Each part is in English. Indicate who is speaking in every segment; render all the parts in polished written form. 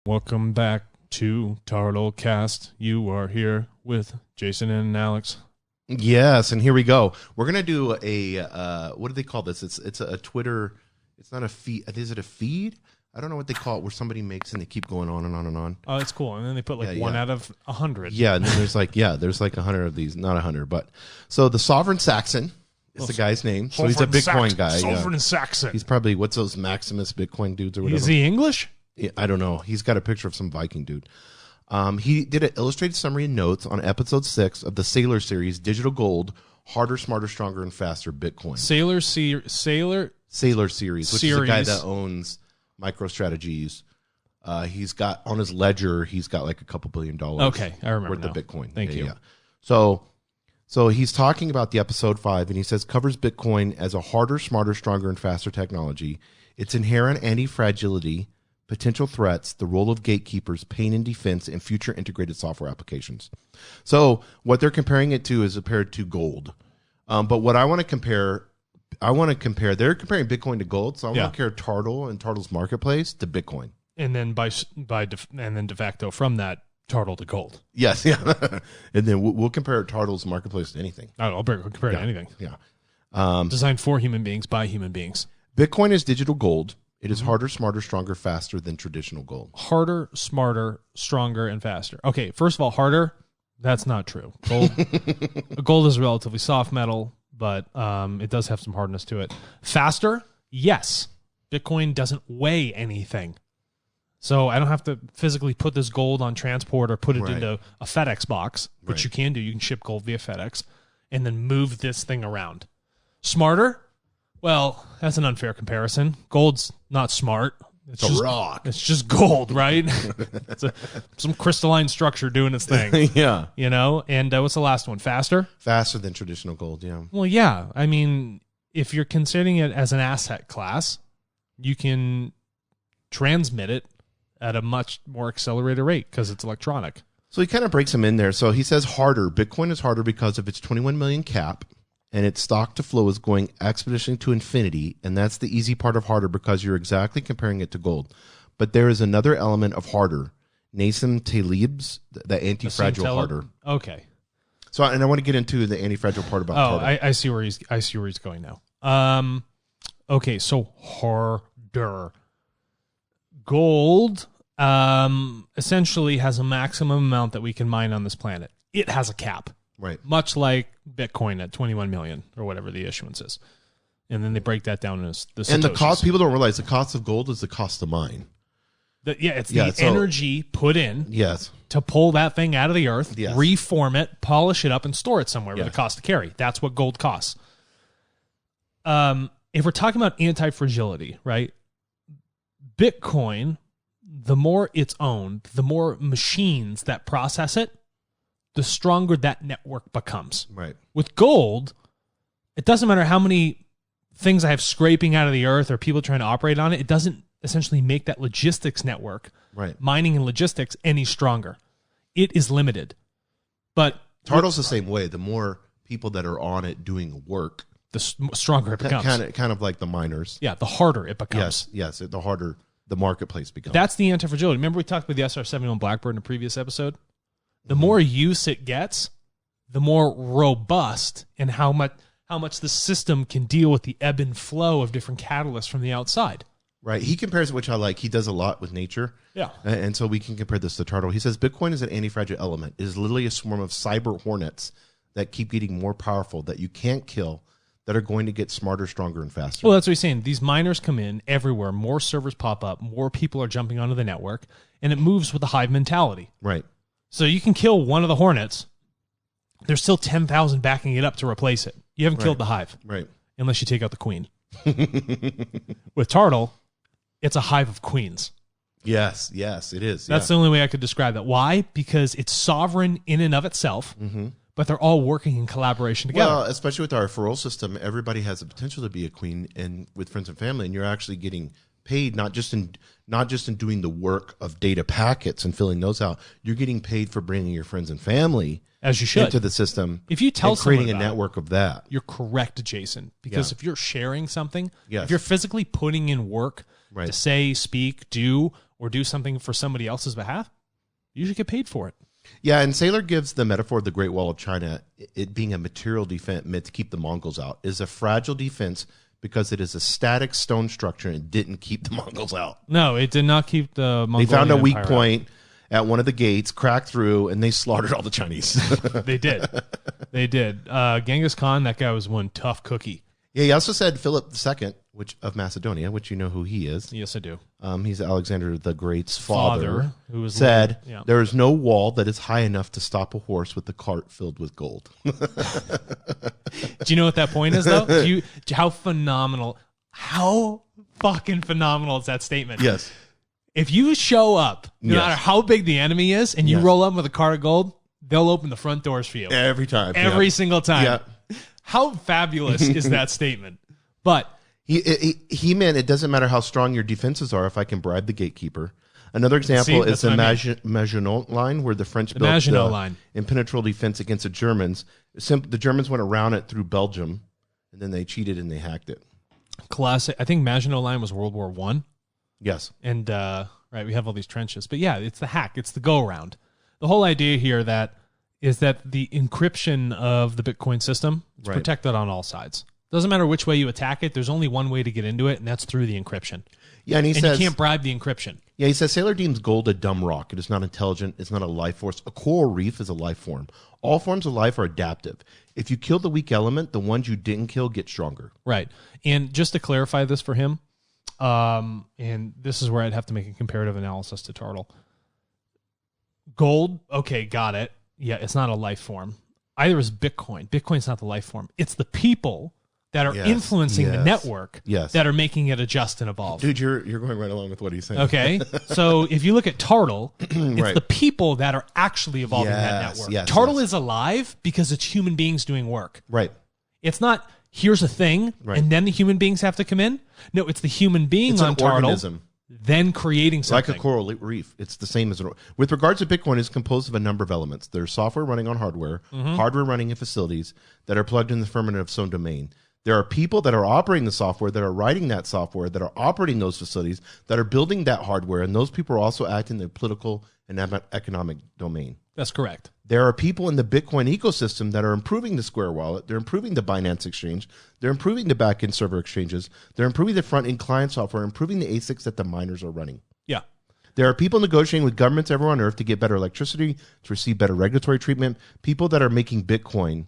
Speaker 1: Welcome back to TARTLE Cast. You are here with Jason and Alex.
Speaker 2: Yes, and here we go. We're going to do a, what do they call this? It's a Twitter, it's not a feed. Is it a feed? I don't know what they call it, where somebody makes and they keep going on and on and on.
Speaker 1: Oh, it's cool. And then they put like one out of 100.
Speaker 2: Yeah, and then there's like 100 of these. Not 100, but. So the Sovereign Saxon is the guy's name. So he's a Bitcoin guy.
Speaker 1: Sovereign Saxon.
Speaker 2: He's probably, what's those Maximus Bitcoin dudes or whatever?
Speaker 1: Is he English?
Speaker 2: Yeah, I don't know. He's got a picture of some Viking dude. He did an illustrated summary and notes on episode 6 of the Sailor series, Digital Gold, Harder, Smarter, Stronger, and Faster Bitcoin.
Speaker 1: Sailor series,
Speaker 2: which is a guy that owns MicroStrategies. He's got on his ledger, he's got like a couple $2 billion
Speaker 1: okay, I remember
Speaker 2: worth
Speaker 1: now.
Speaker 2: of Bitcoin.
Speaker 1: Thank you.
Speaker 2: Yeah. So he's talking about the episode 5, and he says covers Bitcoin as a harder, smarter, stronger, and faster technology. Its inherent anti-fragility, potential threats, the role of gatekeepers, pain and defense, and future integrated software applications. So what they're comparing it to is compared to gold. But what I want to compare, they're comparing Bitcoin to gold. So I want to compare TARTLE and TARTLE's marketplace to Bitcoin. And
Speaker 1: then de facto from that, TARTLE to gold.
Speaker 2: Yes, yeah. And then we'll compare TARTLE's marketplace to anything.
Speaker 1: I'll compare it to anything.
Speaker 2: Yeah.
Speaker 1: Designed for human beings by human beings.
Speaker 2: Bitcoin is digital gold. It is harder, smarter, stronger, faster than traditional gold.
Speaker 1: Harder, smarter, stronger, and faster. Okay, first of all, harder, that's not true. Gold is a relatively soft metal, but it does have some hardness to it. Faster, yes. Bitcoin doesn't weigh anything. So I don't have to physically put this gold on transport or put it into a FedEx box, which you can do. You can ship gold via FedEx and then move this thing around. Smarter? Well, that's an unfair comparison. Gold's not smart.
Speaker 2: It's just a rock.
Speaker 1: It's just gold, right? It's some crystalline structure doing its thing.
Speaker 2: Yeah.
Speaker 1: You know? And what's the last one? Faster?
Speaker 2: Faster than traditional gold, yeah.
Speaker 1: Well, yeah. I mean, if you're considering it as an asset class, you can transmit it at a much more accelerated rate because it's electronic.
Speaker 2: So he kind of breaks them in there. So he says harder. Bitcoin is harder because of its 21 million cap. And its stock to flow is going exponentially to infinity. And that's the easy part of harder because you're exactly comparing it to gold. But there is another element of harder. Nassim Taleb's, the anti-fragile harder.
Speaker 1: Okay.
Speaker 2: So, and I want to get into the anti-fragile part about
Speaker 1: TARTLE. I see where he's going now. Okay, so harder. Gold essentially has a maximum amount that we can mine on this planet. It has a cap.
Speaker 2: Right.
Speaker 1: Much like Bitcoin at 21 million or whatever the issuance is. And then they break that down as the Satoshis.
Speaker 2: And the cost, people don't realize the cost of gold is the cost to mine.
Speaker 1: It's the energy put in to pull that thing out of the earth, reform it, polish it up, and store it somewhere with a cost to carry. That's what gold costs. If we're talking about anti-fragility, right? Bitcoin, the more it's owned, the more machines that process it, the stronger that network becomes.
Speaker 2: Right.
Speaker 1: With gold, it doesn't matter how many things I have scraping out of the earth or people trying to operate on it. It doesn't essentially make that logistics network, mining and logistics, any stronger. It is limited. But
Speaker 2: TARTLE's the same way. The more people that are on it doing work,
Speaker 1: the stronger it becomes.
Speaker 2: Kind of like the miners.
Speaker 1: Yeah, the harder it becomes.
Speaker 2: Yes, the harder the marketplace becomes.
Speaker 1: That's the anti-fragility. Remember we talked about the SR-71 Blackbird in a previous episode? The more use it gets, the more robust and how much the system can deal with the ebb and flow of different catalysts from the outside.
Speaker 2: Right. He compares it, which I like. He does a lot with nature.
Speaker 1: Yeah.
Speaker 2: And so we can compare this to TARTLE. He says Bitcoin is an anti-fragile element. It is literally a swarm of cyber hornets that keep getting more powerful, that you can't kill, that are going to get smarter, stronger, and faster.
Speaker 1: Well, that's what he's saying. These miners come in everywhere. More servers pop up. More people are jumping onto the network. And it moves with the hive mentality.
Speaker 2: Right.
Speaker 1: So you can kill one of the hornets. There's still 10,000 backing it up to replace it. You haven't killed the hive.
Speaker 2: Right.
Speaker 1: Unless you take out the queen. With TARTLE, it's a hive of queens.
Speaker 2: Yes, it is.
Speaker 1: That's the only way I could describe that. Why? Because it's sovereign in and of itself, but they're all working in collaboration together.
Speaker 2: Well, especially with our referral system, everybody has the potential to be a queen, and with friends and family, and you're actually getting paid not just in doing the work of data packets and filling those out. You're getting paid for bringing your friends and family
Speaker 1: as you should
Speaker 2: into the system.
Speaker 1: If you tell someone
Speaker 2: creating a network of that,
Speaker 1: you're correct, Jason. Because if you're sharing something, if you're physically putting in work to say, speak, do, or do something for somebody else's behalf, you should get paid for it.
Speaker 2: Yeah, and Saylor gives the metaphor of the Great Wall of China, it being a material defense meant to keep the Mongols out, is a fragile defense because it is a static stone structure and it didn't keep the Mongols out.
Speaker 1: No, it did not keep the Mongolian
Speaker 2: They found a weak
Speaker 1: Empire
Speaker 2: point at one of the gates, cracked through, and they slaughtered all the Chinese.
Speaker 1: They did. They did. Genghis Khan, that guy was one tough cookie.
Speaker 2: Yeah, he also said Philip II, of Macedonia, which you know who he is.
Speaker 1: Yes, I do.
Speaker 2: He's Alexander the Great's father,
Speaker 1: who was
Speaker 2: said,
Speaker 1: yeah.
Speaker 2: there is no wall that is high enough to stop a horse with a cart filled with gold.
Speaker 1: Do you know what that point is, though? How fucking phenomenal is that statement?
Speaker 2: Yes.
Speaker 1: If you show up, no
Speaker 2: Yes.
Speaker 1: matter how big the enemy is, and you
Speaker 2: Yes.
Speaker 1: roll up with a cart of gold, they'll open the front doors for you.
Speaker 2: Every time.
Speaker 1: Every single time.
Speaker 2: Yeah.
Speaker 1: How fabulous is that statement? But
Speaker 2: He meant it doesn't matter how strong your defenses are if I can bribe the gatekeeper. Another example is the Maginot Line, where the French built
Speaker 1: Maginot
Speaker 2: the
Speaker 1: Line.
Speaker 2: impenetrable defense against the Germans. The Germans went around it through Belgium, and then they cheated and they hacked it.
Speaker 1: Classic. I think Maginot Line was World War I.
Speaker 2: Yes.
Speaker 1: And, right, we have all these trenches. But yeah, it's the hack. It's the go-around. The whole idea here is that the encryption of the Bitcoin system is protected on all sides. Doesn't matter which way you attack it. There's only one way to get into it, and that's through the encryption.
Speaker 2: Yeah, and he says
Speaker 1: you can't bribe the encryption.
Speaker 2: Yeah, he says Saylor deems gold a dumb rock. It is not intelligent. It's not a life force. A coral reef is a life form. All forms of life are adaptive. If you kill the weak element, the ones you didn't kill get stronger.
Speaker 1: Right. And just to clarify this for him, and this is where I'd have to make a comparative analysis to Tartle. Gold, okay, got it. Yeah, it's not a life form. Either is Bitcoin. Bitcoin's not the life form. It's the people that are influencing the network that are making it adjust and evolve.
Speaker 2: Dude, you're going right along with what he's saying.
Speaker 1: Okay. So if you look at Tartle, it's the people that are actually evolving that network. Tartle is alive because it's human beings doing work.
Speaker 2: Right.
Speaker 1: It's not, here's a thing, and then the human beings have to come in. No, it's the human being on Tartle, organism. Then creating something.
Speaker 2: Like a coral reef. It's the same as with regards to Bitcoin, it's composed of a number of elements. There's software running on hardware, hardware running in facilities that are plugged in the firmament of some domain. There are people that are operating the software, that are writing that software, that are operating those facilities, that are building that hardware, and those people are also acting in the political and economic domain.
Speaker 1: That's correct.
Speaker 2: There are people in the Bitcoin ecosystem that are improving the Square wallet. They're improving the Binance exchange. They're improving the back-end server exchanges. They're improving the front-end client software, improving the ASICs that the miners are running.
Speaker 1: Yeah.
Speaker 2: There are people negotiating with governments everywhere on Earth to get better electricity, to receive better regulatory treatment. People that are making Bitcoin,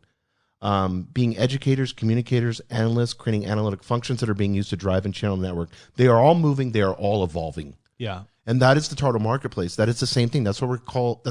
Speaker 2: being educators, communicators, analysts, creating analytic functions that are being used to drive and channel the network. They are all moving. They are all evolving.
Speaker 1: Yeah.
Speaker 2: And that is the Tartle marketplace. That is the same thing. That's what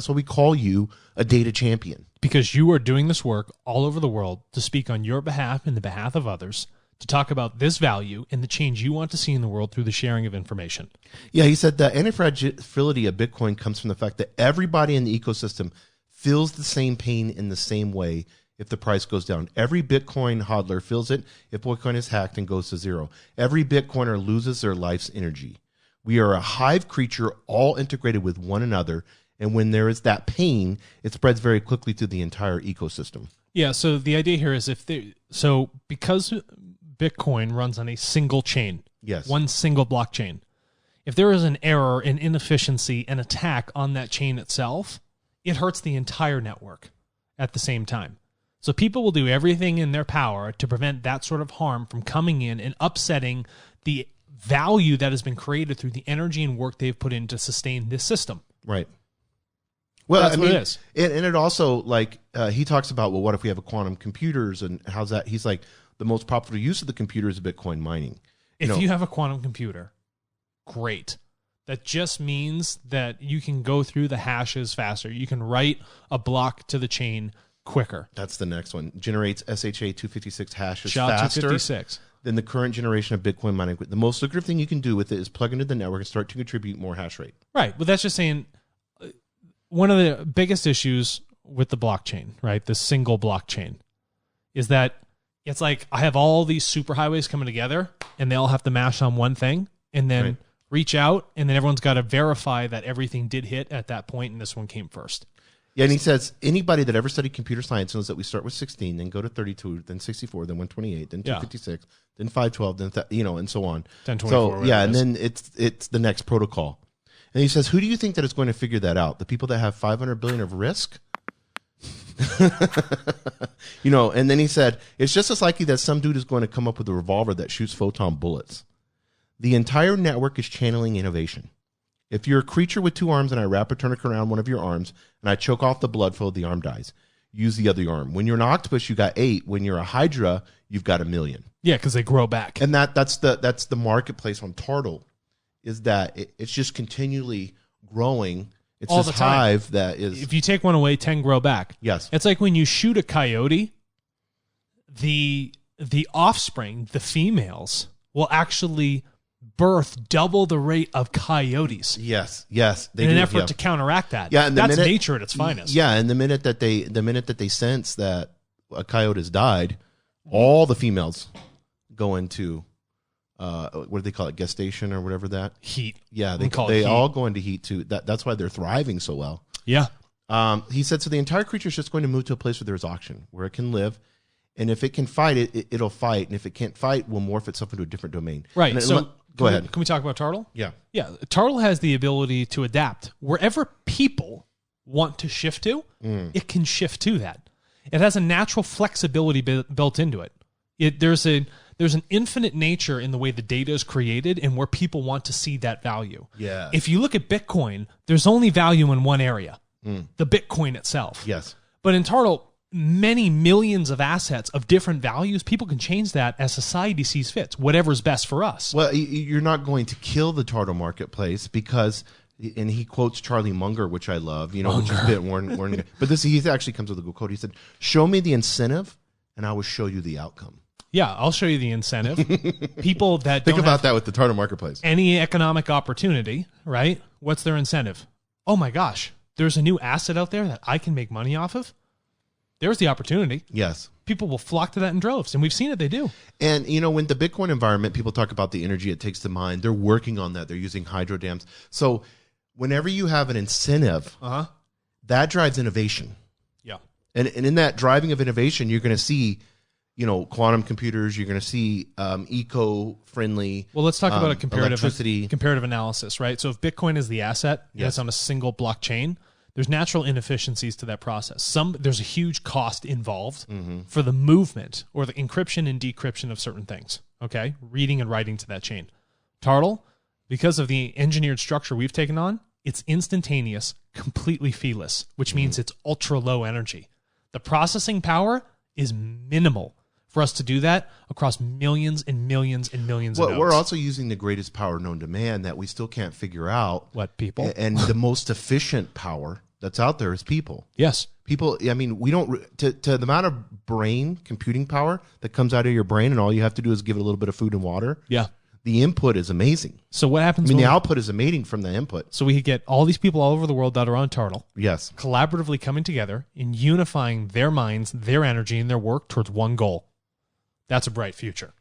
Speaker 2: we call you a data champion.
Speaker 1: Because you are doing this work all over the world to speak on your behalf and the behalf of others, to talk about this value and the change you want to see in the world through the sharing of information.
Speaker 2: Yeah, he said the anti-fragility of Bitcoin comes from the fact that everybody in the ecosystem feels the same pain in the same way if the price goes down. Every Bitcoin hodler feels it if Bitcoin is hacked and goes to zero. Every Bitcoiner loses their life's energy. We are a hive creature all integrated with one another, and when there is that pain, it spreads very quickly through the entire ecosystem.
Speaker 1: Yeah, so the idea here is because Bitcoin runs on a single chain, one single blockchain, if there is an error, an inefficiency, an attack on that chain itself, it hurts the entire network at the same time. So people will do everything in their power to prevent that sort of harm from coming in and upsetting the value that has been created through the energy and work they've put in to sustain this system.
Speaker 2: Right. Well,
Speaker 1: that's what it is.
Speaker 2: And it also, like, he talks about, well, what if we have a quantum computers and how's that? He's like, the most popular use of the computer is Bitcoin mining.
Speaker 1: If you have a quantum computer, great. That just means that you can go through the hashes faster. You can write a block to the chain quicker.
Speaker 2: That's the next one. Generates SHA-256 hashes
Speaker 1: faster 256.
Speaker 2: Than the current generation of Bitcoin mining. The most lucrative thing you can do with it is plug into the network and start to contribute more hash rate.
Speaker 1: Right. But that's just saying one of the biggest issues with the blockchain, right, the single blockchain, is that it's like I have all these superhighways coming together and they all have to mash on one thing and then reach out, and then everyone's got to verify that everything did hit at that point and this one came first.
Speaker 2: Yeah, and he says anybody that ever studied computer science knows that we start with 16, then go to 32, then 64, then 128, then 256, then 512, then and so on.
Speaker 1: 1024.
Speaker 2: So yeah, and then it's the next protocol. And he says, who do you think that is going to figure that out? The people that have 500 billion of risk? And then he said, it's just as likely that some dude is going to come up with a revolver that shoots photon bullets. The entire network is channeling innovation. If you're a creature with 2 arms and I wrap a tourniquet around one of your arms and I choke off the blood flow, the arm dies. Use the other arm. When you're an octopus, you got 8. When you're a hydra, you've got 1 million.
Speaker 1: Yeah, because they grow back.
Speaker 2: And that's the marketplace on Tartle, is that it's just continually growing. It's
Speaker 1: all
Speaker 2: this
Speaker 1: the time.
Speaker 2: hive that is.
Speaker 1: If you take one away, 10 grow back.
Speaker 2: Yes.
Speaker 1: It's like when you shoot a coyote, the offspring, the females, will actually birth double the rate of coyotes.
Speaker 2: Yes.
Speaker 1: In an effort to counteract that.
Speaker 2: Yeah, and
Speaker 1: that's nature at its finest.
Speaker 2: Yeah, and the minute that they sense that a coyote has died, all the females go into what do they call it, gestation or whatever that?
Speaker 1: Heat.
Speaker 2: Yeah, they all go into heat too. That's why they're thriving so well.
Speaker 1: Yeah.
Speaker 2: He said, so the entire creature is just going to move to a place where there's oxygen, where it can live. And if it can fight, it'll fight. And if it can't fight, we'll morph itself into a different domain.
Speaker 1: Right. So
Speaker 2: go ahead.
Speaker 1: Can we talk about Tartle?
Speaker 2: Yeah.
Speaker 1: Yeah. Tartle has the ability to adapt. Wherever people want to shift to, it can shift to that. It has a natural flexibility built into it. There's an infinite nature in the way the data is created and where people want to see that value.
Speaker 2: Yeah.
Speaker 1: If you look at Bitcoin, there's only value in one area, the Bitcoin itself.
Speaker 2: Yes.
Speaker 1: But in Tartle, many millions of assets of different values, people can change that as society sees fit, whatever's best for us.
Speaker 2: Well, you're not going to kill the Tartle marketplace because, and he quotes Charlie Munger, which I love, which is a bit warning. But he actually comes with a good quote. He said, show me the incentive and I will show you the outcome.
Speaker 1: Yeah, I'll show you the incentive. People that
Speaker 2: think
Speaker 1: don't
Speaker 2: about
Speaker 1: have
Speaker 2: that with the Tartle marketplace.
Speaker 1: Any economic opportunity, right? What's their incentive? Oh my gosh, there's a new asset out there that I can make money off of. There's the opportunity.
Speaker 2: Yes.
Speaker 1: People will flock to that in droves, and we've seen it, they do.
Speaker 2: And, when the Bitcoin environment, people talk about the energy it takes to mine. They're working on that. They're using hydro dams. So whenever you have an incentive, that drives innovation.
Speaker 1: Yeah.
Speaker 2: And in that driving of innovation, you're going to see, quantum computers. You're going to see eco-friendly.
Speaker 1: Well, let's talk about a
Speaker 2: electricity.
Speaker 1: comparative analysis, right? So if Bitcoin is the asset, and it's on a single blockchain, there's natural inefficiencies to that process. There's a huge cost involved for the movement or the encryption and decryption of certain things, okay? Reading and writing to that chain. Tartle, because of the engineered structure we've taken on, it's instantaneous, completely feeless, which means it's ultra low energy. The processing power is minimal for us to do that across millions and millions and millions of nodes.
Speaker 2: We're also using the greatest power known to man that we still can't figure out.
Speaker 1: What, people?
Speaker 2: And the most efficient power that's out there is people.
Speaker 1: Yes.
Speaker 2: People, we don't, to the amount of brain computing power that comes out of your brain and all you have to do is give it a little bit of food and water.
Speaker 1: Yeah.
Speaker 2: The input is amazing.
Speaker 1: So what happens?
Speaker 2: The output is amazing from the input.
Speaker 1: So we could get all these people all over the world that are on Tartle.
Speaker 2: Yes.
Speaker 1: Collaboratively coming together and unifying their minds, their energy, and their work towards one goal. That's a bright future.